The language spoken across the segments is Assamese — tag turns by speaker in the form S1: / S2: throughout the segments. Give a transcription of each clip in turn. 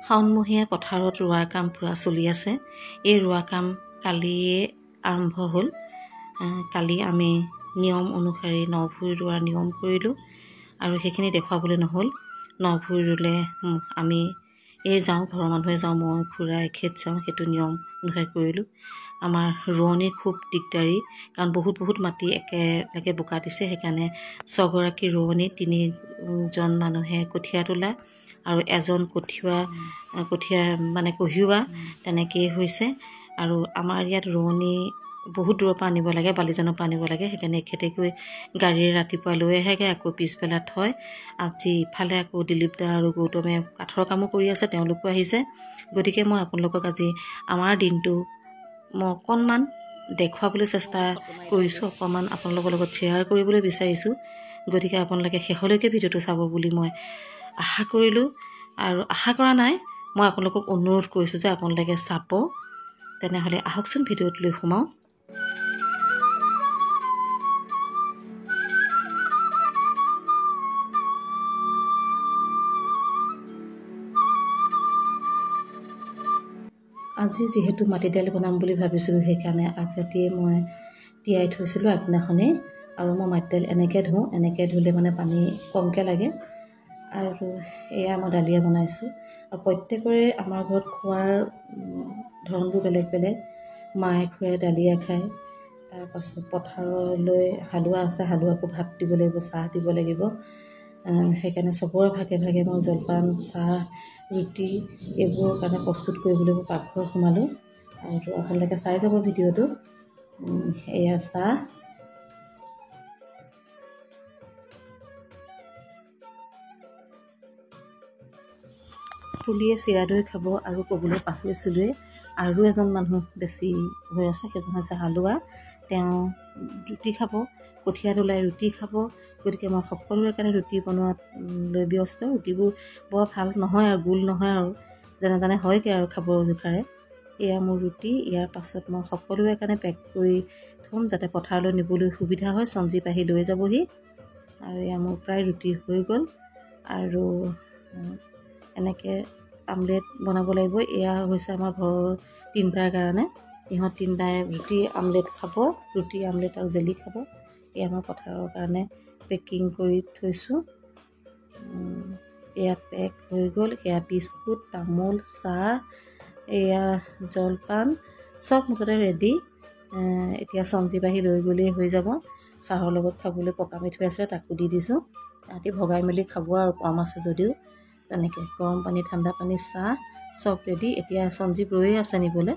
S1: শাওণমহীয়া পথাৰত ৰোৱাৰ কাম পুৰা চলি আছে। এই ৰোৱা কাম কালিয়ে আৰম্ভ হ'ল। কালি আমি নিয়ম অনুসৰি ন-ভুই ৰোৱাৰ নিয়ম কৰিলোঁ আৰু সেইখিনি দেখুৱাবলৈ নহ'ল। ন-ভুই ৰুলে আমি যাওঁ, ঘৰৰ মানুহে যাওঁ, মই খুৰা এখেত যাওঁ, সেইটো নিয়ম অনুসৰি কৰিলোঁ। আমাৰ ৰোৱনী খুব দিগদাৰী, কাৰণ বহুত মাটি একেলগে বোকা দিছে। সেইকাৰণে 6গৰাকী ৰোৱনী, 3জন মানুহে কঠীয়া তোলা আৰু এজন কঠীয়া মানে কঢ়িওৱা, তেনেকেই হৈছে। আৰু আমাৰ ইয়াত ৰোৱনী বহুত দূৰৰ পৰা আনিব লাগে, বালিজানৰ পৰা আনিব লাগে। সেইকাৰণে এখেতে গৈ গাড়ীৰে ৰাতিপুৱা লৈ আহেগৈ, আকৌ পিছবেলা থয়। আজি ইফালে আকৌ দিলীপ দা আৰু গৌতমে কাঠৰ কামো কৰি আছে, তেওঁলোকো আহিছে। গতিকে মই আপোনালোকক আজি আমাৰ দিনটো মই অকণমান দেখুৱাবলৈ চেষ্টা কৰিছোঁ, অকণমান আপোনালোকৰ লগত শ্বেয়াৰ কৰিবলৈ বিচাৰিছোঁ। গতিকে আপোনালোকে শেষলৈকে ভিডিঅ'টো চাব বুলি মই আশা কৰিলোঁ, আৰু আশা কৰা নাই, মই আপোনালোকক অনুৰোধ কৰিছোঁ যে আপোনালোকে চাব। তেনেহ'লে আহকচোন ভিডিঅ'টোলৈ সোমাওঁ। আজি যিহেতু মাটি দাইল বনাম বুলি ভাবিছিলোঁ, সেইকাৰণে আগৰাতিয়ে মই তিয়াই থৈছিলোঁ আগদিনাখনেই। আৰু মই মাটি দাইল এনেকৈ ধুওঁ, এনেকৈ ধুলে মানে পানী কমকৈ লাগে। আৰু এয়া মই দালিয়া বনাইছোঁ। আৰু প্ৰত্যেকৰে আমাৰ ঘৰত খোৱাৰ ধৰণবোৰ বেলেগ বেলেগ। মায়ে খুৰীয়ে দালিয়া খায়, তাৰপাছত পথাৰলৈ হালোৱা আছে, হালোৱাকো ভাত দিব লাগিব, চাহ দিব লাগিব। সেইকাৰণে চবৰে ভাগে ভাগে মই জলপান, চাহ, ৰুটি এইবোৰৰ কাৰণে প্ৰস্তুত কৰিবলৈ মই পাকঘৰত সোমালোঁ। আৰু আপোনালোকে চাই যাব ভিডিঅ'টো। এয়া চাহ, পুলিয়ে চিৰা দৈ খাব। আৰু ক'বলৈ পাহৰিছিলোঁৱে, আৰু এজন মানুহ বেছি হৈ আছে, সেইজন হৈছে হালোৱা। তেওঁ ৰুটি খাব, কঠীয়া তোলাই ৰুটি খাব। গতিকে মই সকলোৰে কাৰণে ৰুটি বনোৱাত লৈ ব্যস্ত। ৰুটিবোৰ বৰ ভাল নহয় আৰু গোল নহয়, আৰু যেনে তেনে হয়গৈ আৰু খাবৰ জোখাৰে। এয়া মোৰ ৰুটি। ইয়াৰ পাছত মই সকলোৰে কাৰণে পেক কৰি থ'ম, যাতে পথাৰলৈ নিবলৈ সুবিধা হয়। সঞ্জীৱ আহি লৈ যাবহি। আৰু এয়া মোৰ প্ৰায় ৰুটি হৈ গ'ল। আৰু এনেকৈ আমলেট বনাব লাগিব। এয়া হৈছে আমাৰ ঘৰৰ 3টাৰ কাৰণে। ইহঁত 3টাই ৰুটি আমলেট খাব, ৰুটি আমলেট আৰু জেলি খাব। এয়া মই পথাৰৰ কাৰণে পেকিং কৰি থৈছোঁ। এয়া পেক হৈ গ'ল। এয়া বিস্কুট, তামোল, চাহ, এয়া জলপান, চব মুঠতে ৰেডি। এতিয়া সঞ্জীৱ আহি লৈ গ'লেই হৈ যাব। চাহৰ লগত খাবলৈ পকা মিঠৈ আছিলে, তাকো দি দিছোঁ। ৰাতি ভগাই মেলি খাব, আৰু কম আছে যদিও। তেনেকৈ গৰম পানী, ঠাণ্ডা পানী, চাহ চব ৰেডি। এতিয়া সঞ্জীৱ ৰৈয়ে আছে নিবলৈ।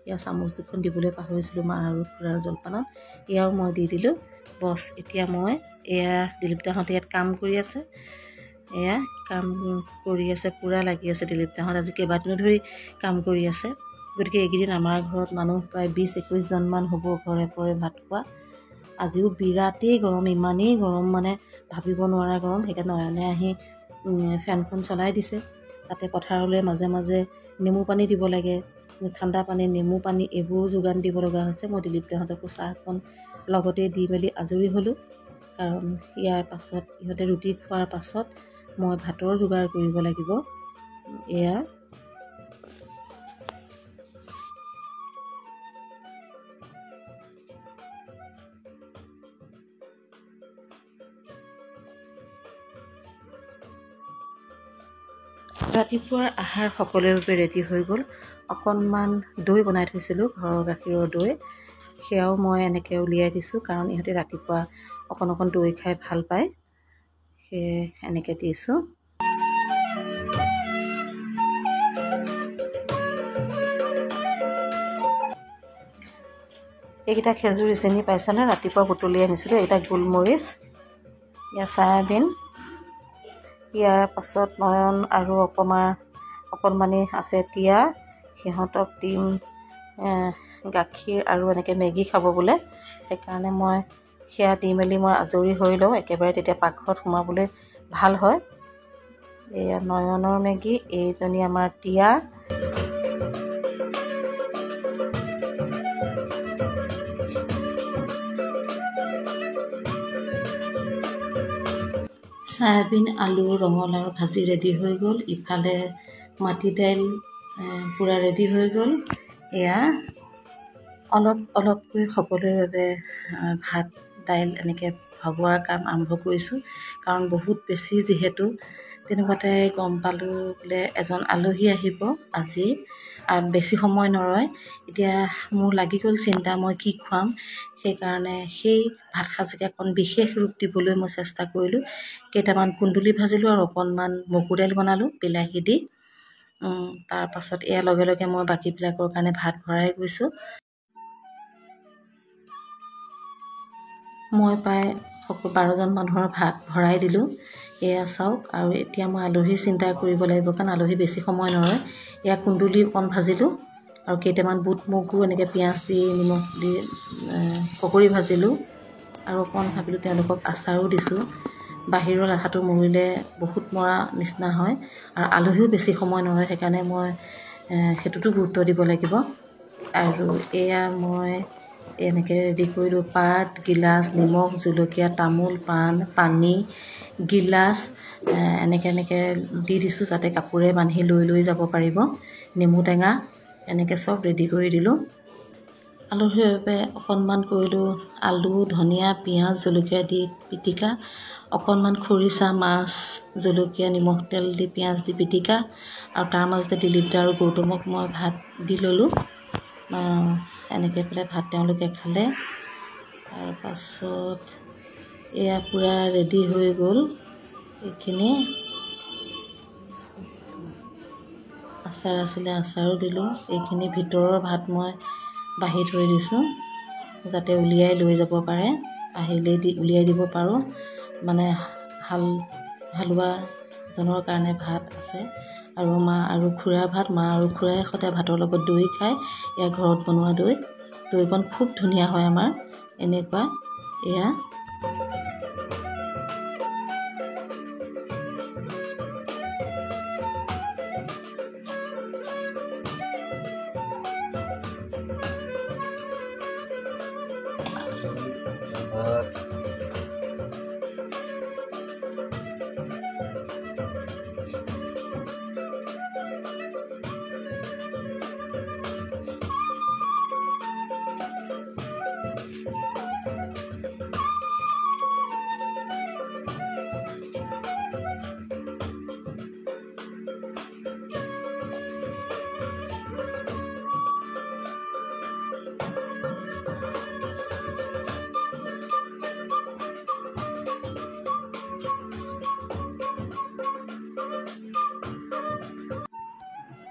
S1: এয়া চামুচ দুখন দিবলৈ পাহৰিছিলোঁ মা আৰু খুৰাৰ জলপানত, এয়াও মই দি দিলোঁ। বছ, এতিয়া মই এয়া দিলীপ দাহঁতে ইয়াত কাম কৰি আছে। এয়া কাম কৰি আছে, পূৰা লাগি আছে দিলীপ দাহঁত। আজি কেইবাদিনো ধৰি কাম কৰি আছে। গতিকে এইকেইদিন আমাৰ ঘৰত মানুহ প্ৰায় 20-21জনমান হ'ব ঘৰে ঘৰে ভাত খোৱা। আজিও বিৰাটেই গৰম, ইমানেই গৰম মানে ভাবিব নোৱাৰা গৰম। সেইকাৰণে নয়নে আহি ফেনখন চলাই দিছে। তাতে পথাৰলৈ মাজে মাজে নেমু পানী দিব লাগে, ঠাণ্ডা পানী, নেমু পানী এইবোৰো যোগান দিব লগা হৈছে। মই দিলীপ দাহঁতকো চাহকণ লগতে দি মেলি আজৰি হ'লোঁ, কাৰণ ইয়াৰ পাছত ইহঁতে ৰুটি খোৱাৰ পাছত মই ভাতৰ যোগাৰ কৰিব লাগিব। এয়া ৰাতিপুৱাৰ আহাৰ সকলোৰে বাবে ৰেডি হৈ গ'ল। অকণমান দৈ বনাই থৈছিলোঁ, ঘৰৰ গাখীৰৰ দৈ। সেয়াও মই এনেকৈ উলিয়াই দিছোঁ, কাৰণ ইহঁতে ৰাতিপুৱা অকণ দৈ খাই ভাল পায়। সেয়ে এনেকৈ দিছোঁ। এইকেইটা খেজুৰি চিনি পাইছেনে? ৰাতিপুৱা বুটলি আনিছিলোঁ। এইকেইটা গোলমৰিচ, এয়া চয়াবিন। ইয়াৰ পাছত নয়ন আৰু অকণমানি আছে তিয়া, সিহঁতক দিম গাখীৰ আৰু এনেকৈ মেগী খাব বোলে। সেইকাৰণে মই সেয়া দি মেলি মই আজৰি হৈ লওঁ, একেবাৰে তেতিয়া পাকঘৰত সোমাবলৈ ভাল হয়। এয়া নয়নৰ মেগী, এইজনী আমাৰ তিয়া। চয়াবিন, আলু, ৰঙালাও ভাজি ৰেডি হৈ গ'ল। ইফালে মাটি দাইল পূৰা ৰেডি হৈ গ'ল। এয়া অলপ অলপকৈ সকলোৰে বাবে ভাত দাইল এনেকৈ ভগোৱাৰ কাম আৰম্ভ কৰিছোঁ, কাৰণ বহুত বেছি যিহেতু। তেনেকুৱাতে গম পালোঁ বোলে এজন আলহী আহিব আজি, আৰু বেছি সময় নৰয়। এতিয়া মোৰ লাগি গ'ল চিন্তা, মই কি খুৱাম। সেইকাৰণে সেই ভাত সাজকে অকণ বিশেষ ৰূপ দিবলৈ মই চেষ্টা কৰিলোঁ। কেইটামান কুন্দুলি ভাজিলোঁ আৰু অকণমান মগু দাইল বনালোঁ বিলাহী দি। তাৰপাছত এয়া লগে লগে মই বাকীবিলাকৰ কাৰণে ভাত ভৰাই গৈছোঁ। মই প্ৰায় 12জন মানুহৰ ভাত ভৰাই দিলোঁ। এয়া চাওক, আৰু এতিয়া মই আলহীৰ চিন্তা কৰিব লাগিব, কাৰণ আলহী বেছি সময় নৰয়। এয়া কুন্দুলি অকণ ভাজিলোঁ আৰু কেইটামান বুট মগু এনেকৈ পিঁয়াজ দি নিমখ দি পকৰি ভাজিলোঁ, আৰু অকণ ভাবিলোঁ তেওঁলোকক আচাৰো দিছোঁ। বাহিৰৰ লেঠাটো মৰিলে বহুত মৰা নিচিনা হয়, আৰু আলহীও বেছি সময় নৰয়, সেইকাৰণে মই সেইটোতো গুৰুত্ব দিব লাগিব। আৰু এয়া মই এনেকৈ ৰেডি কৰিলোঁ, পাত, গিলাচ, নিমখ, জলকীয়া, তামোল, পাণ, পানী, গিলাচ এনেকৈ দি দিছোঁ, যাতে কাপোৰে বান্ধি লৈ যাব পাৰিব। নেমু টেঙা এনেকৈ চব ৰেডি কৰি দিলোঁ। আলহীৰ বাবে অকণমান কৰিলোঁ আলু, ধনিয়া, পিঁয়াজ, জলকীয়া দি পিটিকা, অকণমান খৰিচা, মাছ, জলকীয়া, নিমখ তেল দি পিঁয়াজ দি পিটিকা, আৰু তাৰ মাজতে দিলীপ দা আৰু গৌতমক মই ভাত দি ল'লোঁ। এনেকৈ পেলাই ভাত তেওঁলোকে খালে। তাৰপাছত এয়া পূৰা ৰেডি হৈ গ'ল। এইখিনি আচাৰ আছিলে, আচাৰো দিলোঁ। এইখিনি ভিতৰৰ ভাত মই বাঢ়ি থৈ দিছোঁ, যাতে উলিয়াই লৈ যাব পাৰে, আহিলেই উলিয়াই দিব পাৰোঁ। মানে হালোৱাজনৰ কাৰণে ভাত আছে, আৰু মা আৰু খুৰাৰ ভাত। মা আৰু খুৰাই সদায় ভাতৰ লগত দৈ খায়, এয়া ঘৰত বনোৱা দৈ। দৈকণ খুব ধুনীয়া হয় আমাৰ। এনেকুৱা এয়া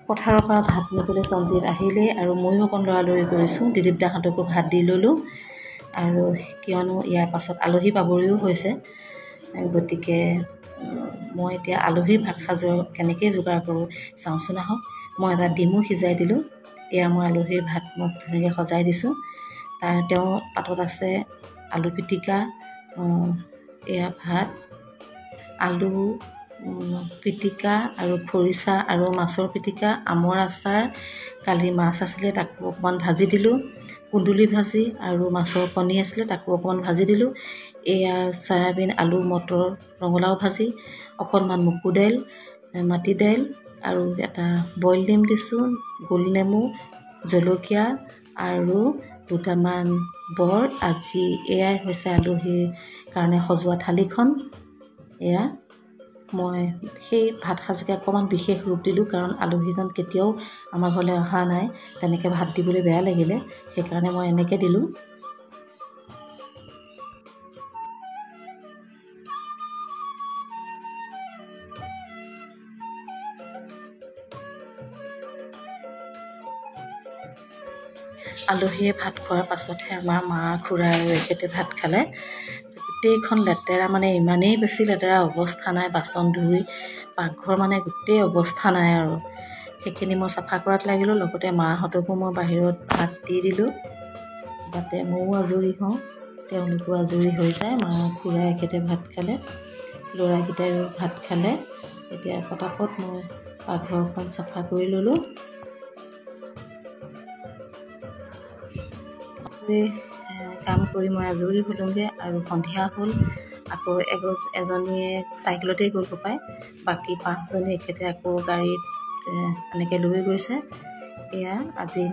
S1: পথাৰৰ পৰা ভাত নিবলৈ সঞ্জীৱ আহিলেই, আৰু ময়ো অকণ লৰালৰি কৰিছোঁ। দিলীপ দাহঁতকো ভাত দি ল'লোঁ, আৰু কিয়নো ইয়াৰ পাছত আলহী পাবলৈও হৈছে, গতিকে মই এতিয়া আলহীৰ ভাত সাজৰ কেনেকৈ যোগাৰ কৰোঁ চাওঁচোন আহক। মই এটা ডিমো সিজাই দিলোঁ। এয়া মই আলহীৰ ভাত মই ধুনীয়াকৈ সজাই দিছোঁ। তেওঁৰ পাতত আছে আলু পিটিকা, এয়া ভাত, আলু পিটিকা আৰু খৰিচা আৰু মাছৰ পিটিকা, আমৰ আচাৰ, কালি মাছ আছিলে তাকো অকণমান ভাজি দিলোঁ, কুন্দুলি ভাজি আৰু মাছৰ কণী আছিলে তাকো অকণমান ভাজি দিলোঁ। এয়া চয়াবিন, আলু, মটৰ, ৰঙালাও ভাজি, অকণমান মগু দাইল, মাটি দাইল, আৰু এটা বইল ডিম দিছোঁ, গোল নেমু, জলকীয়া আৰু দুটামান বৰ। আজি এয়াই হৈছে আলহীৰ কাৰণে সজোৱা থালিখন। এয়া মই সেই ভাত সাজকে অকণমান বিশেষ ৰূপ দিলোঁ, কাৰণ আলহীজন কেতিয়াও আমাৰ ঘৰলৈ অহা নাই, তেনেকৈ ভাত দিবলৈ বেয়া লাগিলে, সেইকাৰণে মই এনেকৈ দিলোঁ। আলহীয়ে ভাত খোৱাৰ পাছতহে আমাৰ মা, খুৰা আৰু এখেতে ভাত খালে। গোটেইখন লেতেৰা, মানে ইমানেই বেছি লেতেৰা, অৱস্থা নাই। বাচন ধুই পাকঘৰ মানে গোটেই অৱস্থা নাই, আৰু সেইখিনি মই চাফা কৰাত লাগিলোঁ। লগতে মাহঁতকো মই বাহিৰত ভাত দি দিলোঁ, যাতে ময়ো আজৰি হওঁ, তেওঁলোকো আজৰি হৈ যায়। মা, খুৰা এখেতে ভাত খালে, ল'ৰাকেইটাইও ভাত খালে। এতিয়া পটাপট মই পাকঘৰখন চাফা কৰি ল'লোঁ। কাম কৰি মই আজৰি হ'লোঁগৈ, আৰু সন্ধিয়া হ'ল। আকৌ এজনীয়ে চাইকেলতেই গ'ল পায়, বাকী 5জনী এখেতে আকৌ গাড়ীত এনেকৈ লৈ গৈছে। এয়া আজি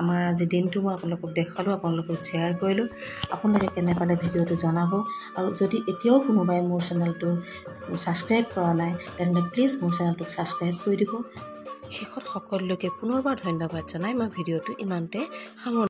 S1: আমাৰ আজি দিনটো মই আপোনালোকক দেখালোঁ, আপোনালোকক শ্বেয়াৰ কৰিলোঁ। আপোনালোকে কেনে পালে ভিডিঅ'টো জনাব। আৰু যদি এতিয়াও কোনোবাই মোৰ চেনেলটো ছাবস্ক্ৰাইব কৰা নাই তেনেহ'লে প্লিজ মোৰ চেনেলটোক ছাবস্ক্ৰাইব কৰি দিব। শেষত সকলোকে পুনৰবাৰ ধন্যবাদ জনাই মই ভিডিঅ'টো ইমানতে সামৰণি